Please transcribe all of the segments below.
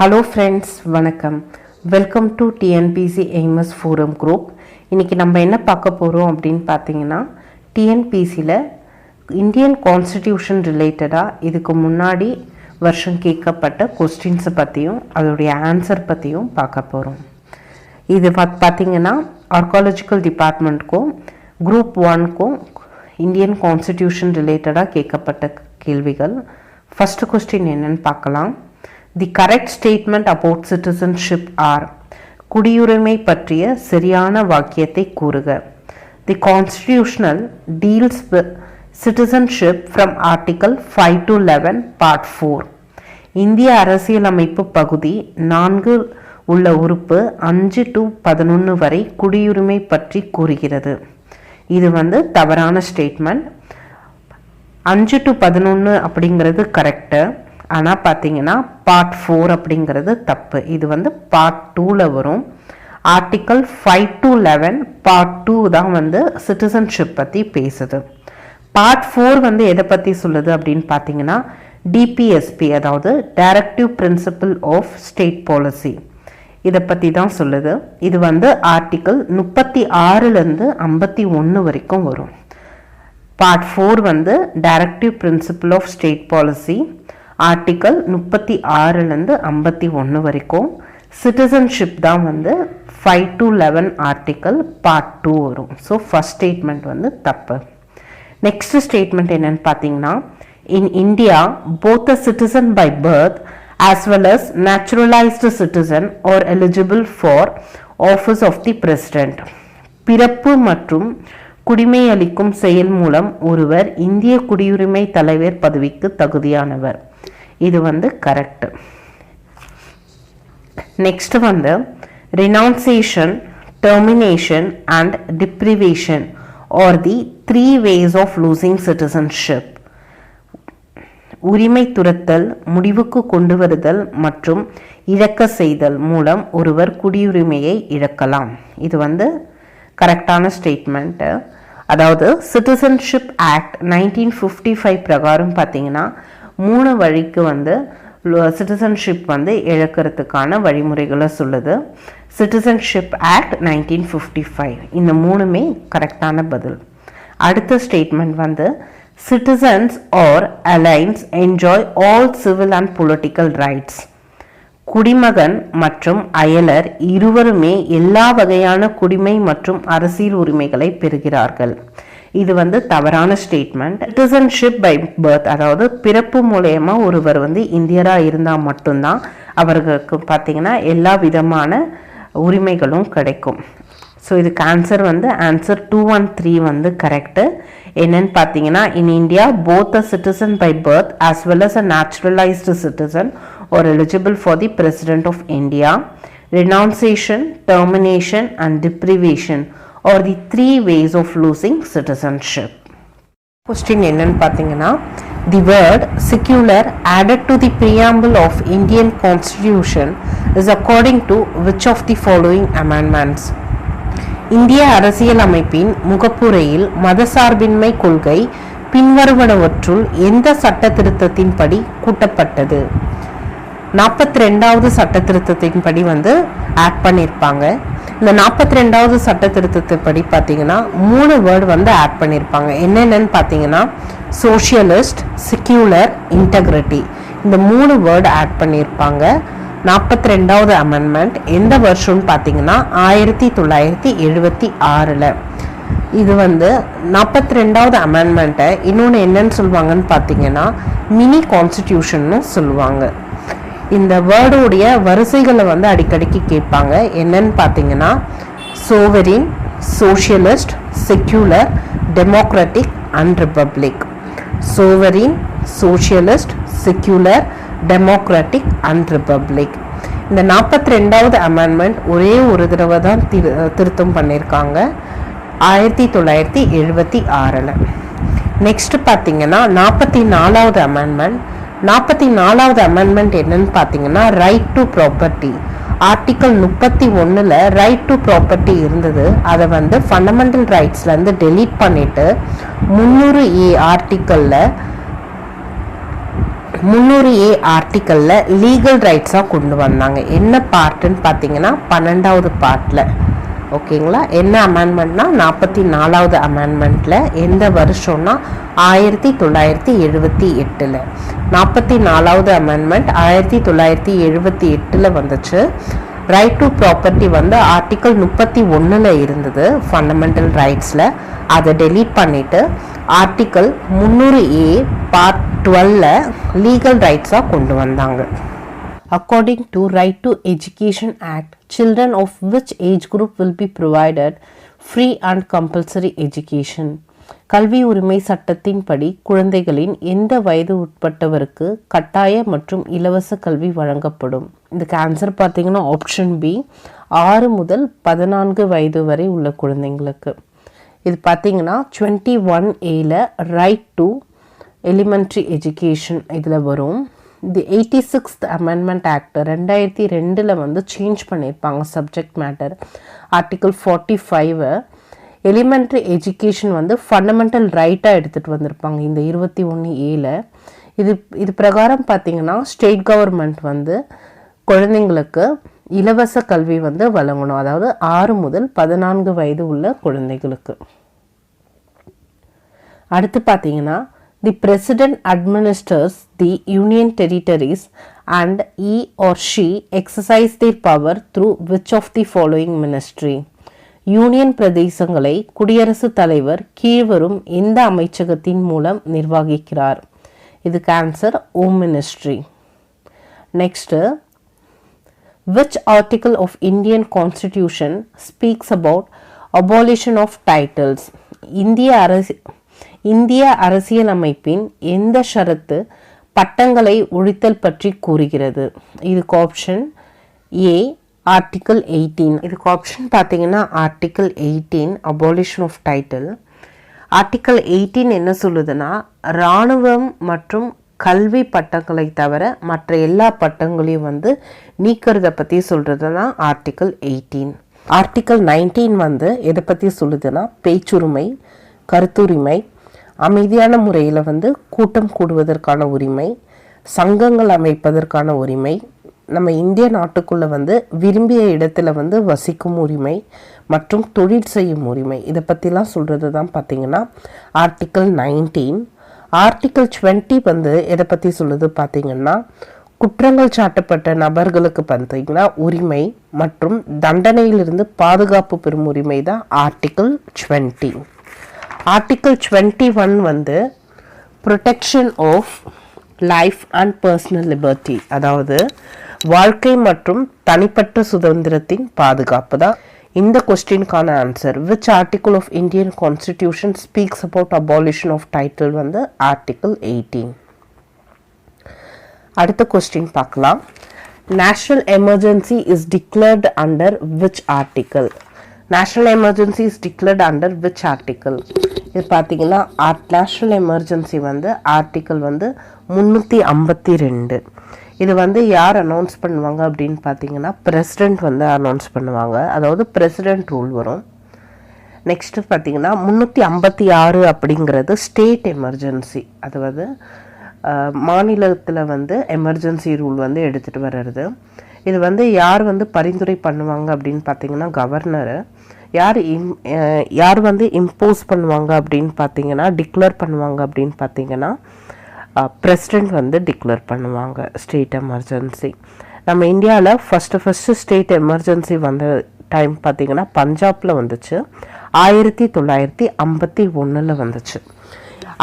Hello friends, வணக்கம். Welcome to TNPSC aims forum group. இன்றைக்கி நம்ம என்ன பார்க்க போகிறோம் அப்படின்னு பார்த்தீங்கன்னா, டிஎன்பிசியில் இந்தியன் கான்ஸ்டிடியூஷன் ரிலேட்டடாக இதுக்கு முன்னாடி வருஷம் கேட்கப்பட்ட கொஸ்டின்ஸை பற்றியும் அதோடைய ஆன்சர் பற்றியும் பார்க்க போகிறோம். இது பார்த்திங்கன்னா ஆர்காலஜிக்கல் டிபார்ட்மெண்ட்க்கும் குரூப் 1க்கும் இந்தியன் கான்ஸ்டிடியூஷன் ரிலேட்டடாக கேட்கப்பட்ட கேள்விகள். ஃபஸ்ட்டு கொஸ்டின் என்னன்னு பார்க்கலாம். The correct statement about citizenship are: குடியுரிமை பற்றிய சரியான வாக்கியத்தை கூறுக. The constitutional deals with citizenship from article 5 to 11 part 4. இந்திய அரசியலமைப்பு பகுதி 4 உள்ள உறுப்பு 5 to 11 வரை குடியுரிமை பற்றி கூறுகிறது. இது தவறான ஸ்டேட்மெண்ட். 5 to 11 அப்படிங்கிறது கரெக்டு. ஆனால் பார்த்தீங்கன்னா பார்ட் 4 அப்படிங்கிறது தப்பு. இது பார்ட் 2ல் வரும். ஆர்டிக்கல் 5 to 11 பார்ட் 2 தான் சிட்டிசன்ஷிப் பற்றி பேசுது. பார்ட் 4 எதை பற்றி சொல்லுது அப்படின்னு பார்த்தீங்கன்னா, டிபிஎஸ்பி, அதாவது directive principle of state policy, இதை பற்றி தான் சொல்லுது. இது ஆர்டிக்கல் 36லேருந்து 51 வரைக்கும் வரும். Part 4 directive principle of state policy, article 36லேருந்து 51 வரைக்கும். சிட்டிசன்ஷிப் தான் 5 to 11 ஆர்டிக்கல் பார்ட் 2 வரும். ஸோ ஃபஸ்ட் ஸ்டேட்மெண்ட் தப்பு. நெக்ஸ்ட் ஸ்டேட்மெண்ட் என்னன்னு பார்த்தீங்கன்னா, in India both a citizen by birth as well as naturalized citizen are eligible for office of the president. பிறப்பு மற்றும் குடிமை அளிக்கும் செயல் மூலம் ஒருவர் இந்திய குடியுரிமை தலைவர் பதவிக்கு தகுதியானவர். இது correct. Next renunciation, termination and deprivation are the 3 ways of losing citizenship. உரிமை துரத்தல், முடிவுக்கு கொண்டு வருதல் மற்றும் இழக்க செய்தல் மூலம் ஒருவர் குடியுரிமையை இழக்கலாம். இது கரெக்டான ஸ்டேட்மெண்ட்டு. அதாவது சிட்டிசன்ஷிப் ஆக்ட் 1955 பிரகாரம் பார்த்தீங்கன்னா 3 வழிக்கு சிட்டிசன்ஷிப் இழக்கிறதுக்கான வழிமுறைகளை சொல்லுது. சிட்டிசன்ஷிப் ஆக்ட் 1955, இந்த 3மே கரெக்டான பதில். அடுத்த statement citizens are aliens enjoy all civil and political rights. குடிமகன் மற்றும் அயலர் இருவருமே எல்லா வகையான குடிமை மற்றும் அரசியல் உரிமைகளை பெறுகிறார்கள். இது தவறான ஸ்டேட்மெண்ட். சிட்டிசன்ஷிப் பை பர்த், அதாவது பிறப்பு மூலயமா ஒருவர் இந்தியராக இருந்தால் மட்டும்தான் அவர்களுக்கு பார்த்தீங்கன்னா எல்லா விதமான உரிமைகளும் கிடைக்கும். ஸோ இதுக்கு ஆன்சர் ஆன்சர் 2 and 3 கரெக்டு. என்னன்னு பார்த்தீங்கன்னா, in India both a citizen by birth as well as a naturalized citizen are eligible for the President of India. Renunciation, termination and deprivation are the 3 ways of losing citizenship. Question என்னன்னு பார்த்தீங்கன்னா, the word secular added to the preamble of Indian Constitution is according to which of the following amendments? இந்திய அரசியல் அமைப்பின் முகப்புரையில் மதசார்பின்மை கொள்கை பின்வருவனவற்றுள் எந்த சட்ட திருத்தத்தின்படி கூட்டப்பட்டது? 42வது சட்ட திருத்தத்தின்படி add பண்ணியிருப்பாங்க. இந்த 42வது சட்ட திருத்தத்தின்படி பார்த்தீங்கன்னா 3 வேர்டு ஆட் பண்ணியிருப்பாங்க. என்னென்னு பார்த்தீங்கன்னா, சோஷியலிஸ்ட், செக்யூலர், இன்டெகிரிட்டி, இந்த 3 வேர்டு ஆட் பண்ணியிருப்பாங்க. 42வது அமெண்ட்மெண்ட் எந்த வருஷம்னு பார்த்தீங்கன்னா 1976. இது 42வது அமெண்ட்மெண்ட்டை இன்னொன்று என்னன்னு சொல்லுவாங்கன்னு பார்த்தீங்கன்னா மினி கான்ஸ்டிடியூஷன்னு சொல்லுவாங்க. இந்த வேர்டுடைய வரிசைகளை அடிக்கடிக்கு கேட்பாங்க. என்னன்னு பார்த்தீங்கன்னா sovereign, socialist, secular, democratic and republic. Sovereign, socialist, secular, democratic and republic. இந்த 42வது அமெண்ட்மெண்ட் ஒரே ஒரு தடவை தான் திருத்தம் பண்ணியிருக்காங்க, 1976. நெக்ஸ்ட் பார்த்தீங்கன்னா 44வது அமெண்ட்மெண்ட். 44வது அமெண்ட்மெண்ட் என்னன்னு பார்த்தீங்கன்னா ரைட் டு ப்ராப்பர்ட்டி. ஆர்டிக்கல் 31ல் ரைட் டு ப்ராப்பர்ட்டி இருந்தது. அதை ஃபண்டமெண்டல் ரைட்ஸ்லேருந்து டெலீட் பண்ணிவிட்டு 300A ஆர்டிக்கலில் 300A ஆர்டிக்கலில் லீகல் ரைட்ஸாக கொண்டு வந்தாங்க. என்ன பார்ட்டுன்னு பார்த்தீங்கன்னா 12வது பார்ட்டில். ஓகேங்களா, என்ன அமெண்ட்மெண்ட்னா 44வது அமெண்ட்மெண்ட்டில். எந்த வருஷம்னா 1978. 44வது அமெண்ட்மெண்ட் 1978 வந்துச்சு. ரைட் டு ப்ராப்பர்ட்டி வந்து ஆர்டிக்கல் 31 இருந்தது ஃபண்டமெண்டல் ரைட்ஸில். அதை டெலீட் பண்ணிவிட்டு ஆர்டிக்கல் 300A பார்ட் 12 லீகல் ரைட்ஸாக கொண்டு வந்தாங்க. According to Right to Education Act, children of which age group will be provided free and compulsory education? கல்வி உரிமை சட்டத்தின்படி குழந்தைகளின் எந்த வயது உட்பட்டவருக்கு கட்டாய மற்றும் இலவச கல்வி வழங்கப்படும்? இதுக்கு ஆன்சர் பார்த்தீங்கன்னா ஆப்ஷன் பி, 6 முதல் 14 வயது வரை உள்ள குழந்தைங்களுக்கு. இது பார்த்தீங்கன்னா 21Aல ரைட் டு எலிமெண்ட்ரி எஜுகேஷன் இதில் வரும். தி 86th அமெண்ட்மெண்ட் ஆக்ட் 2002 வந்து சேஞ்ச் பண்ணியிருப்பாங்க subject matter. Article 45 elementary education வந்து ஃபண்டமெண்டல் ரைட்டாக எடுத்துகிட்டு வந்திருப்பாங்க இந்த 21Aல. இது பிரகாரம் பார்த்தீங்கன்னா ஸ்டேட் கவர்மெண்ட் வந்து குழந்தைங்களுக்கு இலவச கல்வி வந்து வழங்கணும், அதாவது 6 முதல் 14 வயது உள்ள குழந்தைகளுக்கு. அடுத்து பார்த்தீங்கன்னா the president administers the union territories and he or she exercise their power through which of the following ministry? Union பிரதேசங்களை குடியரசுத் தலைவர் கீழ்வரும் எந்த அமைச்சகத்தின் மூலம் நிர்வகிக்கிறார்? இதுக்கு answer home ministry. Next, which article of Indian Constitution speaks about abolition of titles? இந்திய அரசியலமைப்பின் எந்த ஷரத்து பட்டங்களை ஒழித்தல் பற்றி கூறுகிறது? இதுக்கு ஆப்ஷன் ஏ ஆர்டிக்கல் 18. இதுக்கு ஆப்ஷன் பார்த்தீங்கன்னா article 18 abolition of title. Article 18 என்ன சொல்லுதுன்னா இராணுவம் மற்றும் கல்வி பட்டங்களை தவிர மற்ற எல்லா பட்டங்களையும் வந்து நீக்கிறத பற்றி சொல்கிறது தான் ஆர்டிக்கல் 18. ஆர்டிக்கல் 19 வந்து எதை பற்றி சொல்லுதுன்னா பேச்சுரிமை, கருத்துரிமை, அமைதியான முறையில் வந்து கூட்டம் கூடுவதற்கான உரிமை, சங்கங்கள் அமைப்பதற்கான உரிமை, நம்ம இந்திய நாட்டுக்குள்ளே வந்து விரும்பிய இடத்துல வந்து வசிக்கும் உரிமை மற்றும் தொழில் செய்யும் உரிமை, இதை பற்றிலாம் சொல்கிறது தான் பார்த்திங்கன்னா ஆர்டிக்கல் 19. ஆர்டிக்கல் 20 வந்து எதை பற்றி சொல்லுது பார்த்திங்கன்னா குற்றங்கள் சாட்டப்பட்ட நபர்களுக்கு பார்த்திங்கன்னா உரிமை மற்றும் தண்டனையிலிருந்து பாதுகாப்பு பெறும் உரிமை தான் ஆர்டிக்கல் 20. ஆர்டிக்கல் 21 வந்து protection of life and personal liberty, அதாவது வாழ்க்கை மற்றும் தனிப்பட்ட சுதந்திரத்தின் பாதுகாப்பு தான். இந்த கொஸ்டினுக்கான answer which article of Indian constitution speaks about abolition of title வந்து ஆர்டிக்கல் 18. அடுத்த கொஸ்டின் பார்க்கலாம். National emergency is declared under which article? National emergency is declared under which article? இது பார்த்தீங்கன்னா நேஷனல் எமர்ஜென்சி வந்து ஆர்டிக்கல் வந்து 352. இது வந்து யார் அனௌன்ஸ் பண்ணுவாங்க அப்படின்னு பார்த்தீங்கன்னா பிரசிடெண்ட் வந்து அனௌன்ஸ் பண்ணுவாங்க, அதாவது பிரசிடெண்ட் ரூல் வரும். நெக்ஸ்ட்டு பார்த்தீங்கன்னா 356 அப்படிங்கிறது ஸ்டேட் எமர்ஜென்சி, அதாவது மாநிலத்தில் வந்து எமர்ஜென்சி ரூல் வந்து எடுத்துகிட்டு வர்றது. இது வந்து யார் வந்து பரிந்துரை பண்ணுவாங்க அப்படின்னு பார்த்தீங்கன்னா கவர்னரு. யார் வந்து இம்போஸ் பண்ணுவாங்க அப்படின்னு பார்த்தீங்கன்னா டிக்ளேர் பண்ணுவாங்க அப்படின்னு பார்த்தீங்கன்னா பிரசிடெண்ட் வந்து டிக்ளேர் பண்ணுவாங்க ஸ்டேட் எமர்ஜென்சி. நம்ம இந்தியாவில் ஃபஸ்ட்டு ஸ்டேட் எமர்ஜென்சி வந்த டைம் பார்த்திங்கன்னா பஞ்சாபில் வந்துச்சு, 1951 வந்துச்சு.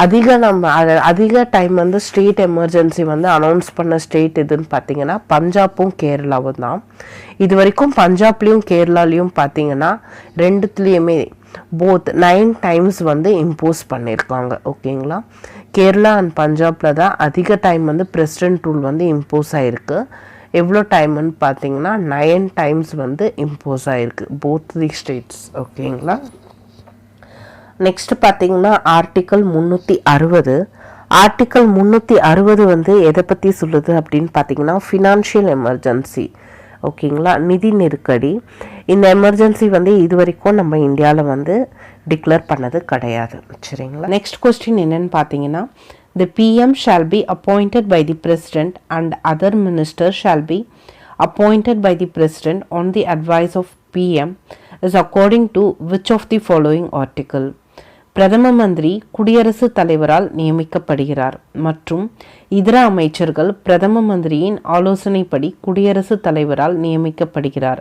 அதிக டைம் வந்து ஸ்டேட் எமர்ஜென்சி வந்து அனௌன்ஸ் பண்ண ஸ்டேட் எதுன்னு பார்த்தீங்கன்னா பஞ்சாப்பும் கேரளாவும் தான். இது வரைக்கும் பஞ்சாப்லேயும் கேரளாலையும் பார்த்தீங்கன்னா ரெண்டுத்துலேயுமே போத் 9 டைம்ஸ் வந்து இம்போஸ் பண்ணியிருக்காங்க. ஓகேங்களா, கேரளா அண்ட் பஞ்சாபில் தான் அதிக டைம் வந்து பிரசிடென்ட் ரூல் வந்து இம்போஸ் ஆகிருக்கு. எவ்வளோ டைம்னு பார்த்தீங்கன்னா 9 டைம்ஸ் வந்து இம்போஸ் ஆகிருக்கு போத் தி ஸ்டேட்ஸ். ஓகேங்களா, நெக்ஸ்ட் பார்த்தீங்கன்னா ஆர்டிக்கல் 360. ஆர்டிக்கல் 360 வந்து எதை பற்றி சொல்லுது அப்படின்னு பார்த்தீங்கன்னா ஃபினான்ஷியல் எமர்ஜென்சி. ஓகேங்களா, நிதி நெருக்கடி. இந்த எமர்ஜென்சி வந்து இது வரைக்கும் நம்ம இந்தியாவில் வந்து டிக்ளேர் பண்ணது கிடையாது. சரிங்களா, நெக்ஸ்ட் கொஸ்டின் என்னன்னு பார்த்தீங்கன்னா The PM shall be appointed by the President and other ministers shall be appointed by the President on the advice of PM is according to which of the following article? பிரதம மந்திரி குடியரசுத் தலைவரால் நியமிக்கப்படுகிறார் மற்றும் இதர அமைச்சர்கள் பிரதம மந்திரியின் ஆலோசனைப்படி குடியரசுத் தலைவரால் நியமிக்கப்படுகிறார்.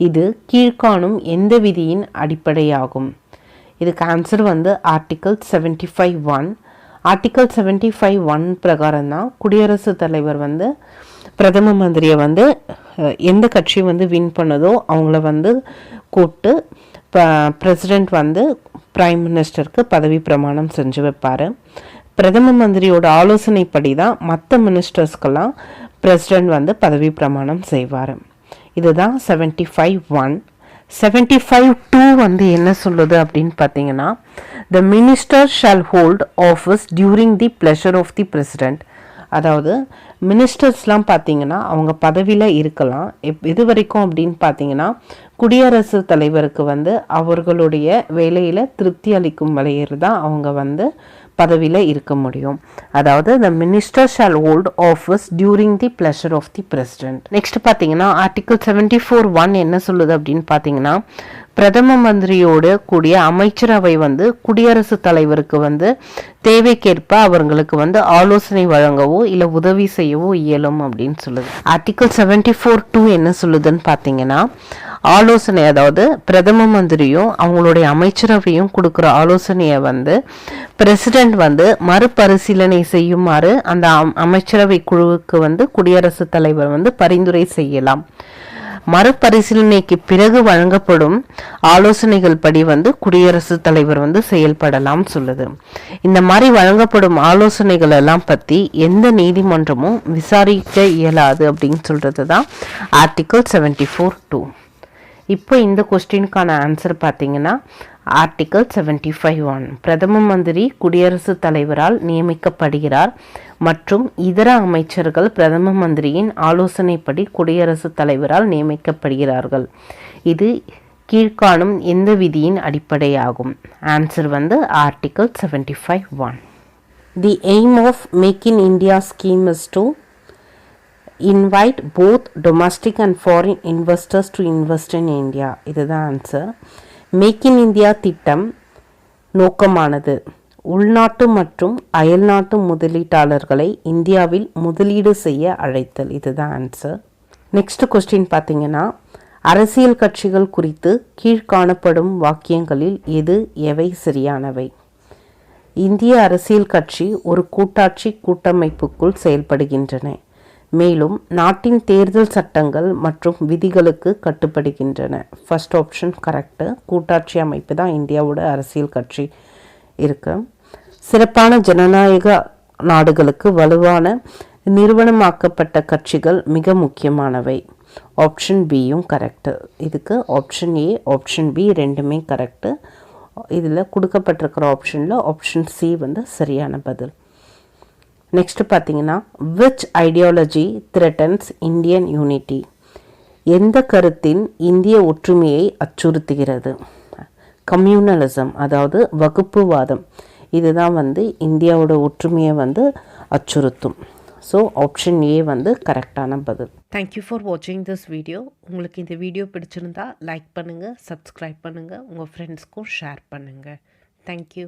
இது கீழ்காணும் எந்த விதியின் அடிப்படையாகும்? இதுக்கு ஆன்சர் ஆர்டிகல் 75(1). ஆர்டிகல் 75(1) பிரகாரம் தான் குடியரசுத் தலைவர் பிரதம மந்திரியை எந்த கட்சி வின் பண்ணதோ அவங்கள கூப்பிட்டு பிரசிடெண்ட் பிரைம் மினிஸ்டருக்கு பதவி பிரமாணம் செஞ்சு வைப்பார். பிரதம மந்திரியோட ஆலோசனைப்படி தான் மற்ற மினிஸ்டர்ஸ்க்கெல்லாம் பிரசிடெண்ட் பதவி பிரமாணம் செய்வார். இதுதான் 75(1). 75(2) என்ன சொல்லுது அப்படின்னு பார்த்தீங்கன்னா, the minister shall hold office during the pleasure of the president. அதாவது மினிஸ்டர்ஸ்லாம் பார்த்தீங்கன்னா அவங்க பதவியில் இருக்கலாம். இது வரைக்கும் அப்படின்னு பார்த்தீங்கன்னா குடியரசுத் தலைவருக்கு அவர்களுடைய வேலையில் திருப்தி அளிக்கும் வகையில் தான் அவங்க பதவியில் இருக்க முடியும். அதாவது the minister shall hold office during the pleasure of the president. Next பார்த்தீங்கன்னா ஆர்டிகல் 74(1) என்ன சொல்லுது அப்படின்னு பார்த்தீங்கன்னா, பிரதம மந்திரியோடு கூடிய அமைச்சரவை குடியரசுத் தலைவருக்கு தேவைக்கேற்ப அவர்களுக்கு ஆலோசனை வழங்கவோ இல்லை உதவி செய்யவோ இயலும் அப்படின்னு சொல்லுது. ஆர்டிகல் 74(2) என்ன சொல்லுதுன்னு பார்த்தீங்கன்னா, ஆலோசனை, அதாவது பிரதம மந்திரியும் அவங்களுடைய அமைச்சரவையும் கொடுக்குற ஆலோசனையை பிரசிடெண்ட் மறுபரிசீலனை செய்யுமாறு அந்த அமைச்சரவை குழுவுக்கு குடியரசுத் தலைவர் பரிந்துரை செய்யலாம். மறுபரிசீலனைக்கு பிறகு வழங்கப்படும் ஆலோசனைகள் படி குடியரசுத் தலைவர் செயல்படலாம் சொல்லுது. இந்த மாதிரி வழங்கப்படும் ஆலோசனைகள் எல்லாம் பற்றி எந்த நீதிமன்றமும் விசாரிக்க இயலாது அப்படின்னு சொல்றது தான் ஆர்டிகல் 74(2). இப்போ இந்த கொஸ்டினுக்கான ஆன்சர் பார்த்தீங்கன்னா ஆர்டிகல் 75(1). பிரதம மந்திரி குடியரசுத் தலைவரால் நியமிக்கப்படுகிறார் மற்றும் இதர அமைச்சர்கள் பிரதம மந்திரியின் ஆலோசனைப்படி குடியரசுத் தலைவரால் நியமிக்கப்படுகிறார்கள். இது கீழ்காணும் எந்த விதியின் அடிப்படையாகும்? Answer article 75(1). The aim of Make in India scheme is to invite both domestic and foreign investors to invest in India. இதுதான் ஆன்சர். மேக் இன் இந்தியா திட்டம் நோக்கமானது உள்நாட்டு மற்றும் அயல்நாட்டு முதலீட்டாளர்களை இந்தியாவில் முதலீடு செய்ய அழைத்தல். இதுதான் ஆன்சர். நெக்ஸ்ட் கொஸ்டின் பார்த்தீங்கன்னா, அரசியல் கட்சிகள் குறித்து கீழ்காணப்படும் வாக்கியங்களில் எவை சரியானவை? இந்திய அரசியல் கட்சி ஒரு கூட்டாட்சி கூட்டமைப்புக்குள் செயல்படுகின்றன, மேலும் நாட்டின் தேர்தல் சட்டங்கள் மற்றும் விதிகளுக்கு கட்டுப்படுகின்றன. First option correct. கூட்டாட்சி அமைப்பு தான் இந்தியாவோட அரசியல் கட்சி இருக்கு. சிறப்பான ஜனநாயக நாடுகளுக்கு வலுவான நிறுவனமாக்கப்பட்ட கட்சிகள் மிக முக்கியமானவை. ஆப்ஷன் பியும் கரெக்டு. இதுக்கு ஆப்ஷன் ஏ, ஆப்ஷன் பி ரெண்டுமே கரெக்டு. இதில் கொடுக்கப்பட்டிருக்கிற ஆப்ஷனில் ஆப்ஷன் சி சரியான பதில். நெக்ஸ்ட் பார்த்தீங்கன்னா, which ideology threatens Indian unity? எந்த கருத்தின் இந்திய ஒற்றுமையை அச்சுறுத்துகிறது? கம்யூனலிசம், அதாவது வகுப்புவாதம். இதுதான் இந்தியாவோட ஒற்றுமையை அச்சுறுத்தும். ஸோ ஆப்ஷன் ஏ கரெக்டான பதில். தேங்க்யூ ஃபார் வாட்சிங் திஸ் வீடியோ. உங்களுக்கு இந்த வீடியோ பிடிச்சிருந்தா லைக் பண்ணுங்கள், சப்ஸ்கிரைப் பண்ணுங்கள், உங்கள் ஃப்ரெண்ட்ஸ்க்கும் ஷேர் பண்ணுங்கள். தேங்க்யூ.